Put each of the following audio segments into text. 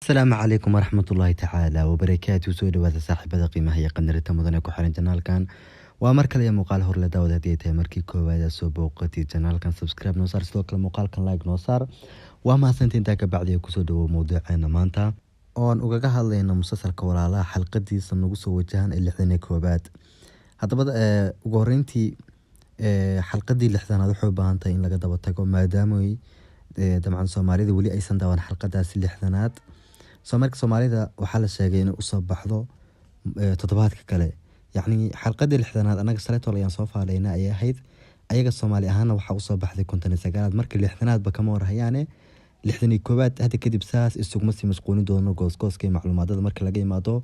السلام عليكم ورحمة الله تعالى وبركاته. سو دhowaada saaxiibada qiimaha iyo qadarinta mudan ee ku xiran janaalkan. waa mar kale muuqaal hor la daawada hadii tahay markii koowaad soo booqatay janaalkan subscribe noo saar sidoo kale muuqaalkan like noo saar. waa mahadsantiin inta ka bacdi ku soo dhawo mowduuceena maanta oon ugaga hadlayno musalsalka walaalaha xalqadiisa nagu soo wajahan ee 61aad. hadaba ugu horeyntii xalqadii 60aad wuxuu baahan tahay in laga daba tago maadaama dabcan Soomaalida wali aysan daawan xalqadaas 60aad. Soomaalida waxaa la sheegay in uu soo baxdo toddobaadka kale, yacni xalqadii 60aad anaga saleeto ayaan soo faalayna ay ahayd ayaga Soomaali ahaan waxa uu soo baxday 59aad markii 60aad ba kama warhayaane 61aad hadda kadib saas isuguma sii mashquulin doono gooskooskay macluumaadada markii laga yimaado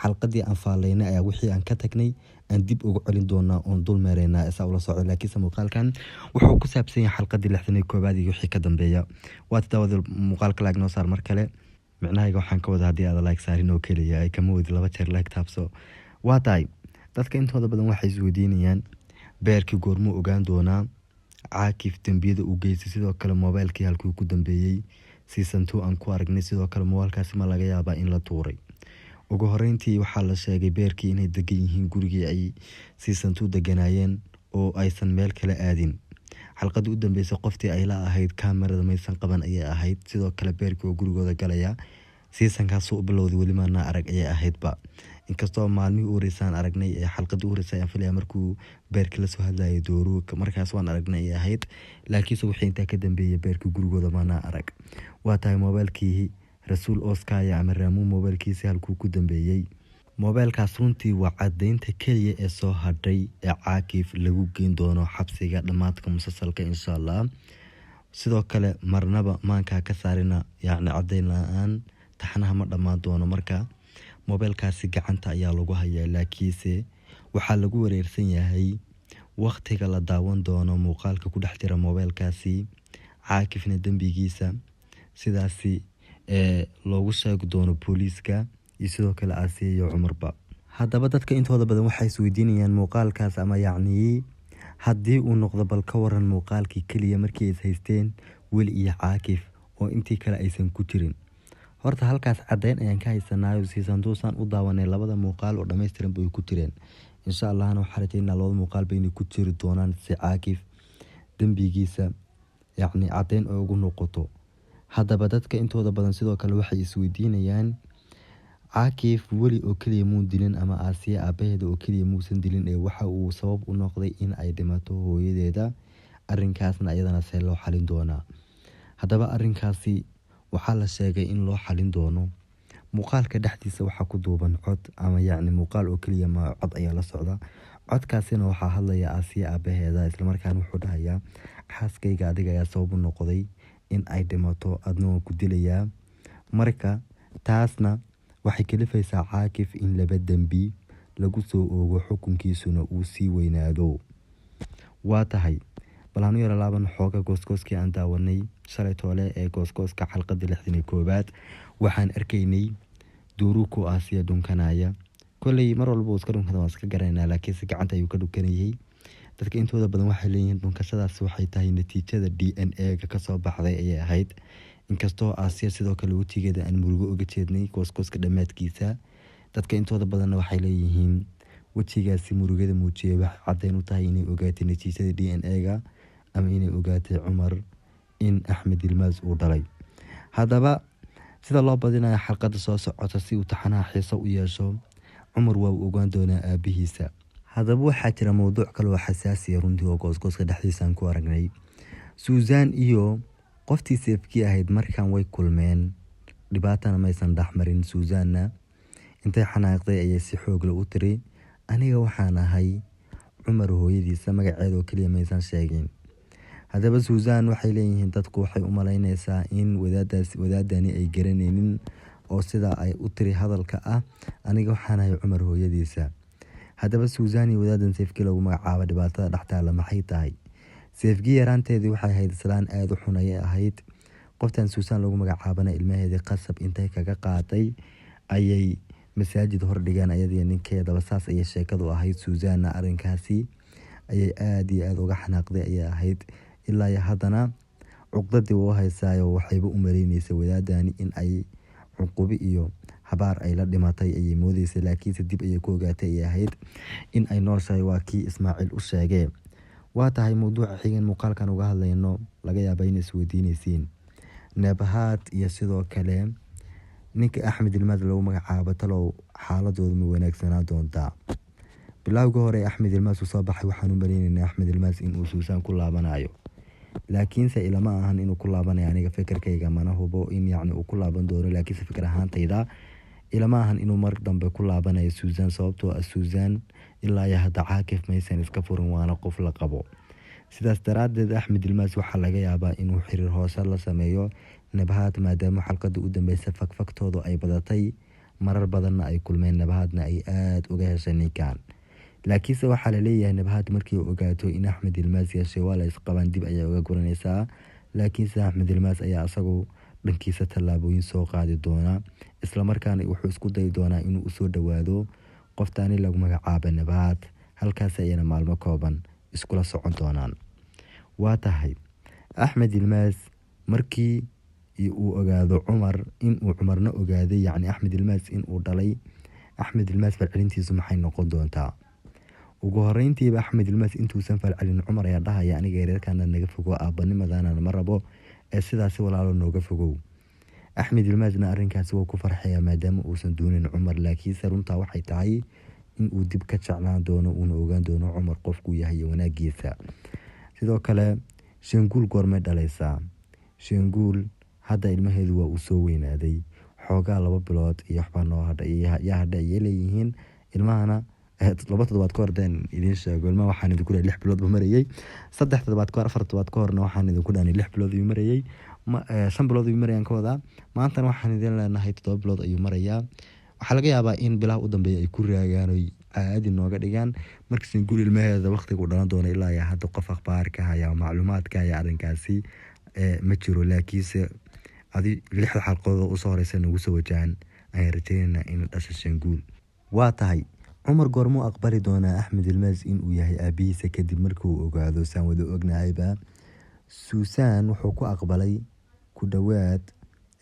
xalqadii aan faalayna ayaa wixii aan ka tagnay aan dib ugu celin doona oon dul meereynaa isa ula socdo laakiin muuqaalkan wuxuu ku saabsan yahay xalqadii 61aad iyo wixii ka dambeeya. waa tadawada muuqaalka laag noo saar mar kale macnaheedu waxaan ka wada hadii aad like saarin oo kaliya ay kama wadi laba jeer like taabso. waa tahay dadka intooda badan waxay isweydiinayaan beerkii goormu ogaan doonaa caakif dambiyada uu geystay sidoo kale mobilkii halkuu ku dambeeyay season 2 aan ku aragnay sidoo kale mobilkaasi ma laga yaabaa in la tuuray. ugu horeyntii waxaa la sheegay beerkii inay degan yihiin gurigii ay season 2 deganaayeen oo aysan meel kale aadin. xalqadii u dambeysay qoftii ay la ahayd kaamirada maysan qaban ayay ahayd sidoo kale beerkii oo gurigooda galaya seasonkaas u bilowday wali maana arag ayay ahaydba. inkastoo maalmihii u horeysaan aragnay ee xalqadii u horeysay aan filaya markuu beerkii la soo hadlayay dooru markaas waan aragnay ay ahayd laakiin wixii inta ka dambeeyay beerkii gurigooda maana arag. waa tahay mobilkii Rasuul Oscar ama Raamu mobilkiisa halkuu ku dambeeyay. mobilkaas runtii waa cadeynta kaliya ee soo hadhay ee caakif lagu geyn doono xabsiga dhamaadka musalsalka insha Allah. sidoo kale marnaba maanka ka saarina yacni cadeyn la'aan taxanaha ma dhamaan doono marka mobilkaasi gacanta ayaa lagu hayaa laakiinse waxaa lagu wareersan yahay waqtiga la daawan doono muuqaalka ku dhex jira mobilkaasi caakifna dambigiisa sidaasi loogu sheegi doono booliiska iyo sidoo kale Aasiya iyo Cumarba. haddaba dadka intooda badan waxay isweydiinayaan muuqaalkaas ama yacni haddii uu noqdo bal ka waran muuqaalkii kaliya markii ay haysteen weli iyo caakif oo intii kale aysan ku jirin. horta halkaas cadeyn ayaan ka haysanaayo season 2 san u daawanay labada muuqaal oo dhameystiran bay ku jireen. insha Allah waxaan rajaynayaa labada muuqaal bay ku jiri doonaan si caakif dambigiisa yacni cadeyn oo ugu noqoto. haddaba dadka intooda badan sidoo kale waxay isweydiinayaan caakif weli oo kaliya muu dilin ama Aasiya aabaheeda oo kaliya muusan dilin ee waxa uu sabab u noqday in ay dhimato hooyadeeda. arrinkaasna ayadana see loo xalin doonaa. haddaba arrinkaasi waxaa la sheegay in loo xalin doono muuqaalka dhexdiisa waxaa ku duuban cod ama yacni muuqaal oo kaliya ma cod ayaa la socda. codkaasina waxaa hadlaya Aasiya aabaheeda isla markaana wuxuu dhahayaa xaaskayga adiga ayaa sabab u noqday in ay dhimato adnoo ku dilayaa. marka taasna waxay kalifaysaa caakif in laba dambi lagu soo oogo xukunkiisuna uu sii weynaado. waa tahay balaanu yara laaban xooga gooskooskii aan daawanay shalay toole ee gooskooska xalqadii 61aad waxaan arkaynay duuruku Aasiya dhunkanaya. kulay mar walba uu iska dhunkada waan iska garanaa laakiin si gacanta ayuu ka dhunkanayay. dadka intooda badan waxay leeyihiin dhunkashadaas waxay tahay natiijada DNA ka soo baxday ayay ahayd. inkastoo Aasiya sidoo kale watigeeda aan murugo uga jeednay gooskooska dhamaadkiisa dadka intooda badan waxay leeyihiin watigaasi murugada muujiyay wax cadeyn u tahay inay ogaatay natiijada DNA ama inay ogaatay Cumar in Axmed Ilmaas uu dhalay. haddaba sida loo badinayo xalqada soo socota si uu taxanaha xiiso u yeesho Cumar waa uu ogaan doonaa aabihiisa. haddaba waxaa jira mowduuc kale oo xasaasi ah runtii oo gooskooska dhexdiisa aan ku aragnay. Susan iyo qoftii seefkii ahayd markaan way kulmeen dhibaatana maysan dhaxmarin. Susanna intay xanaaqday ayay si xoog leh u tiri aniga waxaan ahay Cumar hooyadiisa magaceeda oo kaliya maysan sheegin. haddaba Susan waxay leeyihiin dadku waxay u malaynaysaa in wadaadani ay garanaynin oo sida ay u tiri hadalka ah aniga waxaan ahay Cumar hooyadiisa. haddaba Susan iyo wadaadan seefkii lagu magacaabo dhibaatada dhaxtaala maxay tahay? seefkii yaraanteedii waxay ahayd islaan aad u xun ayay ahayd. qoftan Susan lagu magacaabana ilmaheedii qasab intay kaga qaaday ayay masaajid hor dhigeen ayadii ninkeedaba saas ayay sheekadu ahayd. Susanna arrinkaasi ayay aad iyo aad uga xanaaqday ayay ahayd ilaa haddana cuqdadii uu haysaayo waxayba u maleynaysaa wadaadani in ay cuqubi iyo habaar ay la dhimatay ayay moodeysay, laakiinse dib ayay ku ogaatay ay ahayd in ay nooshahay. waa kii Ismaaciil u sheegay. waa tahay mawduuca xigan muuqaalkan uga hadlayno laga yaabaa in isweydiinaysiin Nabahad iyo sidoo kale ninka Axmed Yilmaz lagu magacaabo talow xaaladoodu ma wanaagsanaa doontaa. bilowga hore Axmed Yilmaz soo baxay waxaan u maleynaynaa Axmed Yilmaz in uu Suusan ku laabanayo, laakiinse ilama ahan inuu ku laabanayo. aniga fikirkayga mana hubo in uu ku laaban doono, laakiinse fikir ahaantayda ilama ahan inuu mar dambe ku laabanayo Suusan, sababtoo ah Suusan ilaa iyo hadda Caakif maysan iska furin, waana qof la qabo. sidaas daraadeed Axmed Yilmaz waxaa laga yaabaa inuu xiriir hoose la sameeyo Nabahad, maadaama xalqada u dambeysay fakfaktoodu ay badatay, marar badanna ay kulmeen, Nabahadna ay aad uga heshay ninkan. laakiinse waxaa la leeyahay Nabahad markii uu ogaato in Axmed Yilmaz yeeshay waa la isqabaan, dib ayay uga guranaysaa. laakiinse Axmed Yilmaz ayaa asagu dhankiisa tallaabooyin soo qaadi doona, isla markaana wuxuu isku dayi doonaa inuu usoo dhawaado qoftaani lagu magacaabo Nabahad, halkaas ayayna maalmo kooban iskula socon doonaan. waa tahay Axmed Yilmaz markii uu ogaado Cumar inuu Cumarna ogaaday, Axmed Yilmaz inuu dhalay, Axmed Yilmaz falcelintiisu maxay noqon doontaa? ugu horeyntiiba Axmed Yilmaz intuusan falcelin Cumar ayaa dhahaya aniga yareerkaana naga fogo, aabanimadana ma rabo, ee sidaasi walaalo nooga fogow. Axmed Yilmazna arrinkaasi wuu ku farxaya maadaama uusan doonin Cumar, laakiinse runtaa waxay tahay inuu dib ka jeclaan doono, uuna ogaan doono Cumar qofkuu yahay iyo wanaagiisa. sidoo kale Shanguul goormay dhalaysaa? Shanguul hadda ilmaheedu waa uu soo weynaaday, xoogaa 2 bilood iyo waxbaa noo hadha ayay leeyihiin. ilmahana 2 toddobaad ka hor daan idiin sheego, ilmaha waxaan idinku dhahay 6 bilood buu marayay, 3 toddobaad ka hor 4 toddobaad ka horna waxaan idinku dhahay 6 bilood ayuu marayay, 5 bilood ayuu marayaan ka wadaa. maantana waxaan idin leenahay 7 bilood ayuu marayaa. waxaa laga yaabaa in bilaha u dambeeya ay ku raagaan oo caadi nooga dhigaan. marka Shanguul ilmaheeda waqtiga u dhalan doono ilaa hadda qof akhbaarka haya macluumaadka haya arrinkaasi ma jiro, laakiinse 6 xalqadood u soo horeysa nagu soo wajahan ayaan rajaynaynaa in dhasha Shanguul. waa tahay Cumar goormuu aqbali doonaa Axmed Yilmaz inuu yahay aabihiisa kadib markii uu ogaado? saan wada ognahayba Suusan wuxuu ku aqbalay ku dhawaad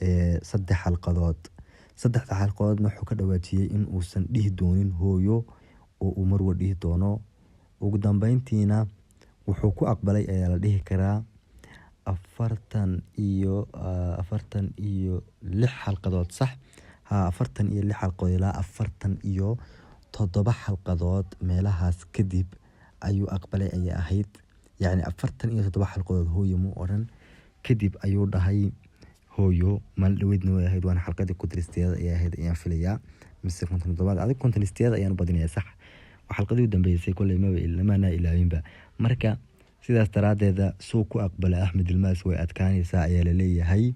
3 xalqadood. 3 xalqadoodna wuxuu ka dhawaajiyay in uusan dhihi doonin hooyo oo uu marwa dhihi doono. ugu dambeyntiina wuxuu ku aqbalay ayaa la dhihi karaa 46 xalqadood, sax? 46 xalqadood ilaa 47 xalqadood meelahaas kadib ayuu aqbalay ayay ahayd. 47 xalqadood hooyo muu odhan, kadib ayuu dhahay hooyo. maalin dhaweydna way ahayd, waana xalqadii kontristeeda ay ahayd ayaan filayaa, mise 57 adig kontristeeda ayaan badinayaa, sax? waa xalqadii u dambeysay koley lamaana ilaawinba. marka sidaas daraadeeda suu ku aqbala Axmed Yilmaz way adkaanaysaa ayaa la leeyahay.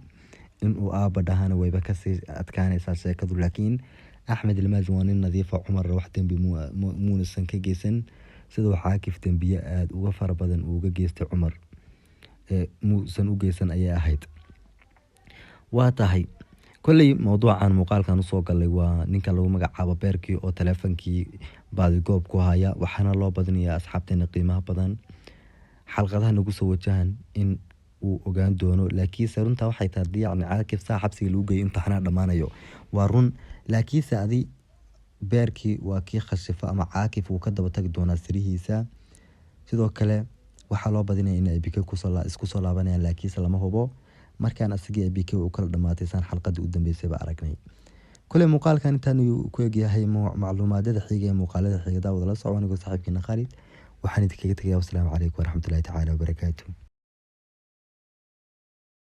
inuu aaba dhahana wayba kasii adkaanaysaa sheekadu, laakiin Axmed Yilmaz waa nin nadiifa. Cumar wax dambi muunasan ka geysan, sidoo Caakif dambiye aad uga fara badan uga geystay Cumar muusan u geysan ayay ahayd. waa tahay koley mawduucan muuqaalkan usoo galay waa ninka lagu magacaabo Beerkii oo taleefankii baadigoob ku haya, waxaana loo badinayaa asxaabteena qiimaha badan xalqadaha nagu soo wajahan in uu ogaan doono. laakiinse runtaa waxay tahay Caakif saa xabsiga lagu geeyay imtixaanaa dhammaanayo waa run, laakiinse adi Beerkii waa kii khashifa ama Caakif uu ka daba tagi doonaa sirihiisa. sidoo kale waxaa loo badinaya in ABK isku soo laabanayaan, laakiinse lama hubo. markaan asagii ABK uu kala dhamaatay saan xalqadii u dambeysay ba aragnay. koley muuqaalkan intaan uu ku egyahay macluumaadada xiga ee muuqaalada xiga daawada la socon anigo saaxiibkeena Khalid. waxaan idinkaga tagayaa. wassalaamu calaykum waraxmatullaahi tacaala wabarakaatuh.